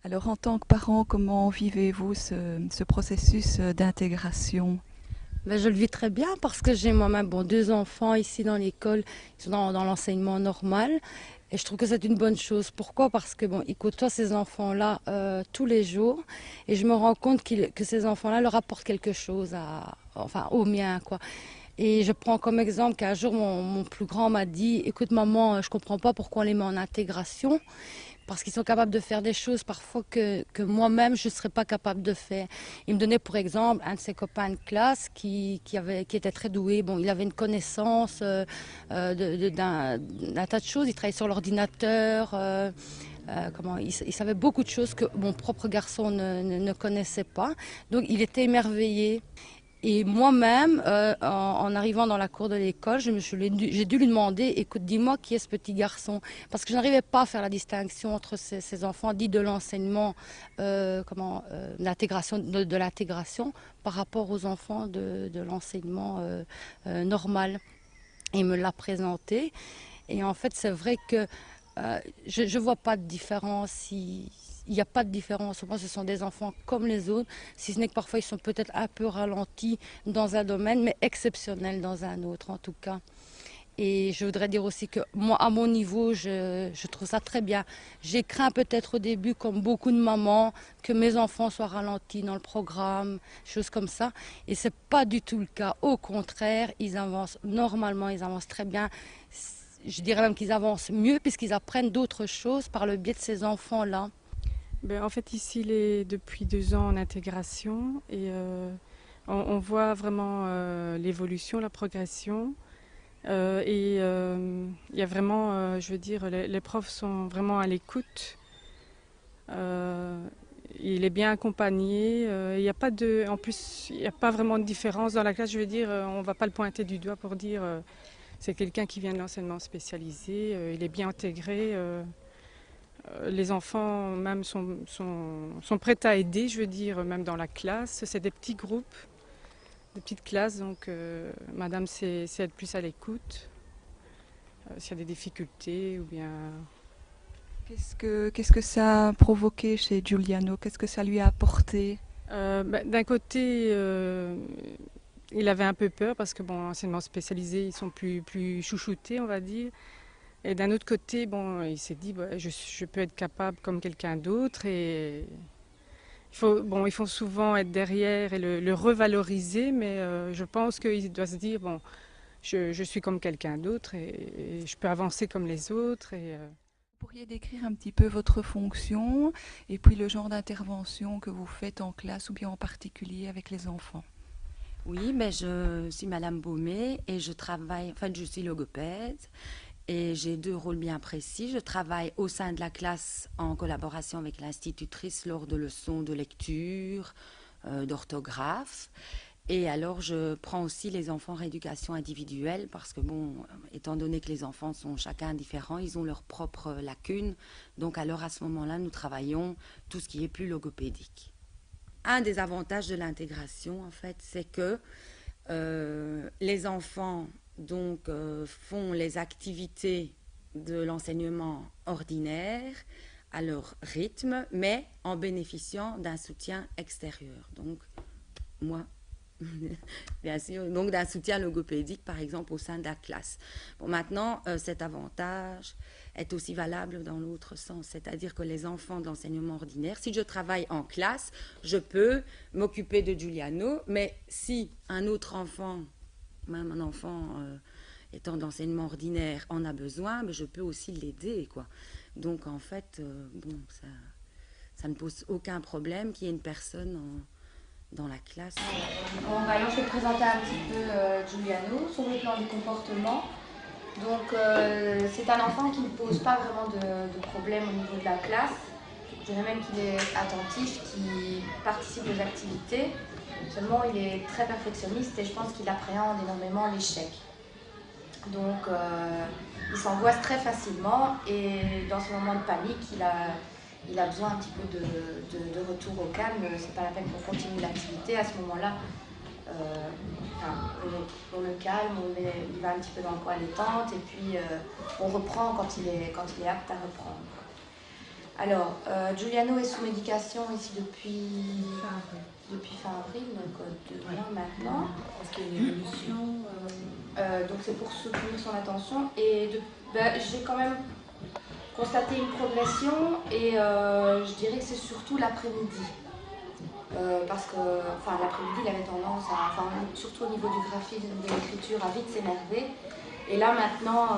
Alors, en tant que parent, comment vivez-vous ce processus d'intégration? Ben, je le vis très bien parce que j'ai moi-même deux enfants ici dans l'école, ils sont dans l'enseignement normal et je trouve que c'est une bonne chose. Pourquoi? Parce que ils côtoient ces enfants-là tous les jours et je me rends compte que ces enfants-là leur apportent quelque chose enfin, aux miens, quoi. Et je prends comme exemple qu'un jour mon plus grand m'a dit, écoute maman, je comprends pas pourquoi on les met en intégration. Parce qu'ils sont capables de faire des choses parfois que moi-même je ne serais pas capable de faire. Il me donnait pour exemple un de ses copains de classe qui était très doué. Bon, il avait une connaissance d'un tas de choses. Il travaillait sur l'ordinateur. Il savait beaucoup de choses que mon propre garçon ne connaissait pas. Donc il était émerveillé. Et moi-même, en arrivant dans la cour de l'école, j'ai dû lui demander, écoute, dis-moi qui est ce petit garçon, parce que je n'arrivais pas à faire la distinction entre ces enfants dits de l'enseignement, l'intégration de l'intégration, par rapport aux enfants de l'enseignement normal. Et il me l'a présenté. Et en fait, c'est vrai que je ne vois pas de différence. Il n'y a pas de différence. Moi, ce sont des enfants comme les autres, si ce n'est que parfois ils sont peut-être un peu ralentis dans un domaine, mais exceptionnels dans un autre en tout cas. Et je voudrais dire aussi que moi, à mon niveau, je trouve ça très bien. J'ai craint peut-être au début, comme beaucoup de mamans, que mes enfants soient ralentis dans le programme, choses comme ça. Et c'est pas du tout le cas. Au contraire, ils avancent normalement, ils avancent très bien. Je dirais même qu'ils avancent mieux puisqu'ils apprennent d'autres choses par le biais de ces enfants-là. Ben, en fait, ici, il est depuis 2 ans en intégration et on voit vraiment l'évolution, la progression. Il y a vraiment, je veux dire, les profs sont vraiment à l'écoute. Euh, il est bien accompagné. Il n'y a pas en plus, il n'y a pas vraiment de différence dans la classe. Je veux dire, on ne va pas le pointer du doigt pour dire c'est quelqu'un qui vient de l'enseignement spécialisé. Il est bien intégré. Les enfants même sont prêts à aider, je veux dire, même dans la classe. C'est des petits groupes, des petites classes, donc madame c'est être plus à l'écoute. S'il y a des difficultés ou bien... Qu'est-ce que ça a provoqué chez Giuliano? Qu'est-ce que ça lui a apporté? D'un côté, il avait un peu peur parce que, bon, enseignement spécialisé, ils sont plus chouchoutés, on va dire. Et d'un autre côté, bon, il s'est dit, bah, je peux être capable comme quelqu'un d'autre et il faut souvent être derrière et le revaloriser, mais je pense qu'il doit se dire, bon, je suis comme quelqu'un d'autre et je peux avancer comme les autres. Vous pourriez décrire un petit peu votre fonction et puis le genre d'intervention que vous faites en classe ou bien en particulier avec les enfants. Oui, mais je suis Madame Baumé et je travaille, enfin je suis logopède et j'ai deux rôles bien précis. Je travaille au sein de la classe en collaboration avec l'institutrice lors de leçons de lecture, d'orthographe. Et alors je prends aussi les enfants en rééducation individuelle parce que étant donné que les enfants sont chacun différents, ils ont leurs propres lacunes. Donc alors à ce moment-là, nous travaillons tout ce qui est plus logopédique. Un des avantages de l'intégration, en fait, c'est que les enfants font les activités de l'enseignement ordinaire à leur rythme, mais en bénéficiant d'un soutien extérieur. Donc, moi, bien sûr, donc d'un soutien logopédique, par exemple, au sein de la classe. Bon, maintenant, cet avantage est aussi valable dans l'autre sens, c'est-à-dire que les enfants de l'enseignement ordinaire, si je travaille en classe, je peux m'occuper de Giuliano, mais si un autre enfant, même un enfant étant d'enseignement ordinaire, en a besoin, mais je peux aussi l'aider, quoi. Donc, en fait, ça ne pose aucun problème qu'il y ait une personne dans la classe. Alors je vais présenter un petit peu Giuliano sur le plan du comportement. Donc c'est un enfant qui ne pose pas vraiment de problème au niveau de la classe. Je dirais même qu'il est attentif, qu'il participe aux activités. Seulement il est très perfectionniste et je pense qu'il appréhende énormément l'échec. Donc il s'angoisse très facilement et dans ce moment de panique, il a besoin un petit peu de retour au calme. C'est pas la peine qu'on continue l'activité. À ce moment-là, on le calme, il va un petit peu dans le coin détente et puis on reprend quand il est apte à reprendre. Alors, Giuliano est sous médication ici depuis fin avril, donc 2 mois maintenant. Parce qu'il y a une évolution. Donc c'est pour soutenir son attention. Et j'ai quand même constaté une progression et je dirais que c'est surtout l'après-midi. Parce que l'après-midi, il avait tendance surtout au niveau du graphisme, de l'écriture, à vite s'énerver. Et là maintenant,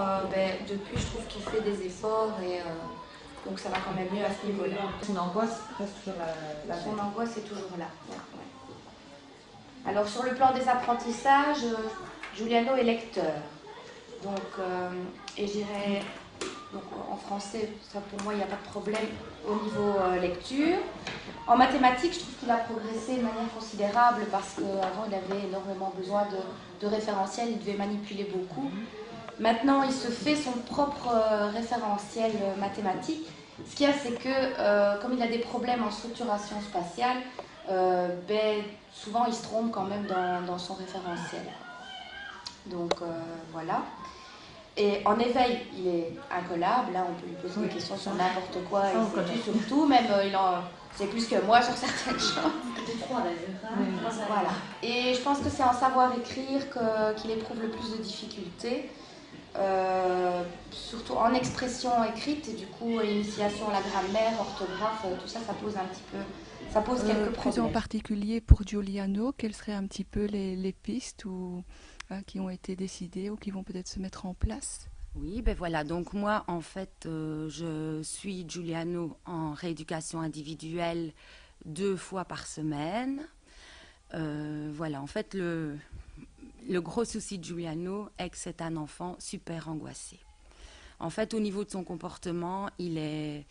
depuis, je trouve qu'il fait des efforts et donc ça va quand même mieux à ce niveau-là. Son angoisse reste toujours la Son même. angoisse est toujours là. Ouais. Alors sur le plan des apprentissages, Giuliano est lecteur. Donc, et je dirais, donc, en français, ça pour moi, il n'y a pas de problème au niveau lecture. En mathématiques, je trouve qu'il a progressé de manière considérable parce qu'avant, il avait énormément besoin de référentiels, il devait manipuler beaucoup. Maintenant, il se fait son propre référentiel mathématique. Ce qu'il y a, c'est que comme il a des problèmes en structuration spatiale, souvent il se trompe quand même dans son référentiel. Donc voilà. Et en éveil, il est incollable. Là, on peut lui poser des questions sur n'importe quoi. Il sait tout sur tout. Même il en sait plus que moi sur certaines choses. C'était 3 d'ailleurs. Voilà. Et je pense que c'est en savoir écrire qu'il éprouve le plus de difficultés. Surtout en expression écrite. Et du coup, initiation à la grammaire, orthographe, tout ça, ça pose un petit peu... Ça pose quelques Plus en problèmes. particulier pour Giuliano, quelles seraient un petit peu les pistes qui ont été décidées ou qui vont peut-être se mettre en place? Oui, ben voilà. Donc moi, en fait, je suis Giuliano en rééducation individuelle 2 fois par semaine. Voilà, en fait, le gros souci de Giuliano est que c'est un enfant super angoissé. En fait, au niveau de son comportement, il est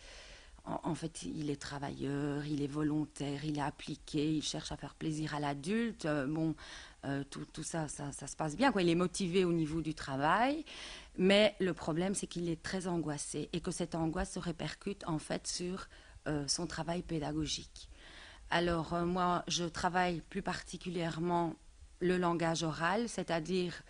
travailleur, il est volontaire, il est appliqué, il cherche à faire plaisir à l'adulte. Tout ça se passe bien, quoi. Il est motivé au niveau du travail, mais le problème, c'est qu'il est très angoissé et que cette angoisse se répercute en fait sur son travail pédagogique. Alors moi, je travaille plus particulièrement le langage oral, c'est-à-dire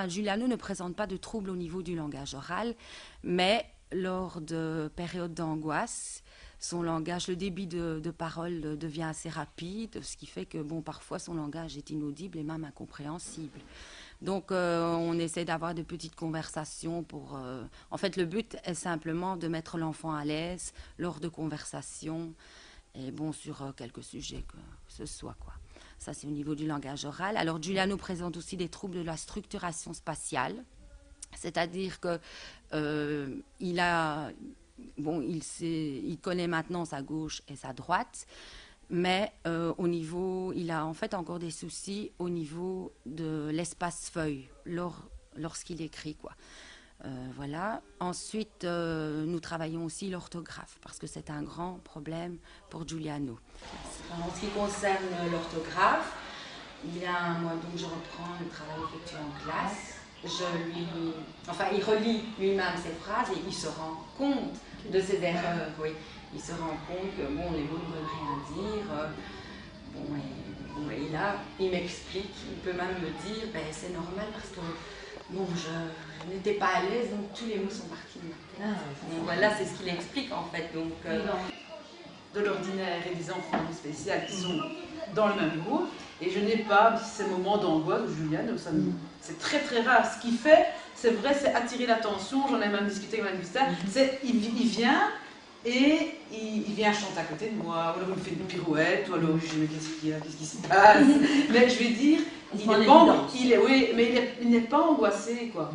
Giuliano ne présente pas de troubles au niveau du langage oral, mais lors de périodes d'angoisse, son langage, le débit de parole devient assez rapide, ce qui fait que parfois son langage est inaudible et même incompréhensible. Donc on essaie d'avoir de petites conversations pour... En fait, le but est simplement de mettre l'enfant à l'aise lors de conversations et sur quelques sujets que ce soit, quoi. Ça, c'est au niveau du langage oral. Alors, Giuliano présente aussi des troubles de la structuration spatiale, c'est-à-dire que il connaît maintenant sa gauche et sa droite, mais il a en fait encore des soucis au niveau de l'espace feuille lorsqu'il écrit, quoi. Voilà. Ensuite, nous travaillons aussi l'orthographe parce que c'est un grand problème pour Giuliano. En ce qui concerne l'orthographe, il y a un mois, donc je reprends le travail effectué en classe. Il relit lui-même ses phrases et il se rend compte de ses erreurs. Oui. Il se rend compte que les mots ne veulent rien dire. Et là, il m'explique, il peut même me dire, c'est normal parce que je n'étais pas à l'aise, donc tous les mots sont partis de ma tête. Donc voilà, c'est ce qu'il explique en fait. Donc, de l'ordinaire et des enfants spéciaux qui sont dans le même niveau. Et je n'ai pas ces moments d'angoisse où Juliane, c'est très très rare. Ce qu'il fait, c'est vrai, c'est attirer l'attention. J'en ai même discuté avec Mme Gustave. Il vient et il vient chanter à côté de moi, ou alors il me fait une pirouette, ou alors je dis mais qu'est-ce qui se passe? Mais je vais dire, il n'est pas angoissé, quoi.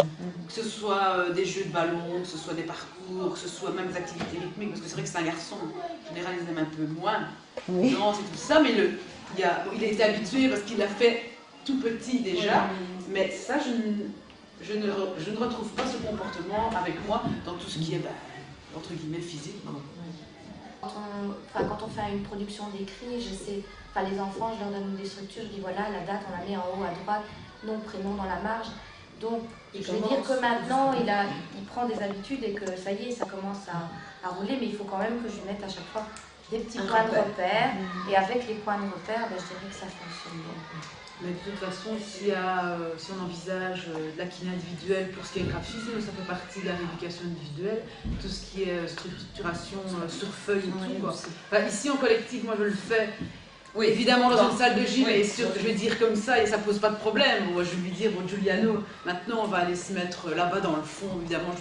Que ce soit des jeux de ballon, que ce soit des parcours, que ce soit même des activités rythmiques, parce que c'est vrai que c'est un garçon, en général ils aiment un peu moins. Oui. Non, c'est tout ça, mais il a été habitué parce qu'il l'a fait tout petit déjà, mais ça je ne retrouve pas ce comportement avec moi dans tout ce qui est entre guillemets physique. Quand on fait une production d'écrit, les enfants, je leur donne des structures, je dis voilà, la date, on la met en haut à droite, nom, prénom dans la marge. Donc, je veux dire que maintenant, il prend des habitudes et que ça y est, ça commence à rouler, mais il faut quand même que je lui mette à chaque fois des petits points de repère. Et avec les points de repère, je dirais que ça fonctionne bien. Mais de toute façon, si on envisage de la kiné individuelle pour ce qui est graphisme, ça fait partie de la rééducation individuelle, tout ce qui est structuration sur feuille et tout. Quoi. Enfin, ici en collectif, moi je le fais. Oui, évidemment dans une salle de gym, et sûr, je vais dire comme ça et ça pose pas de problème. Moi, je vais lui dire, bon Giuliano, maintenant on va aller se mettre là-bas dans le fond. Évidemment,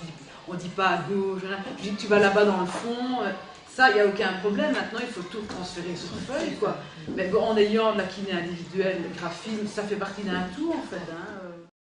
on dit pas à gauche, je dis que tu vas là-bas dans le fond. Ça, il n'y a aucun problème. Maintenant, il faut tout transférer sur feuille, quoi. Mais bon, en ayant de la kiné individuelle, le graphisme, ça fait partie d'un tout, en fait. Hein.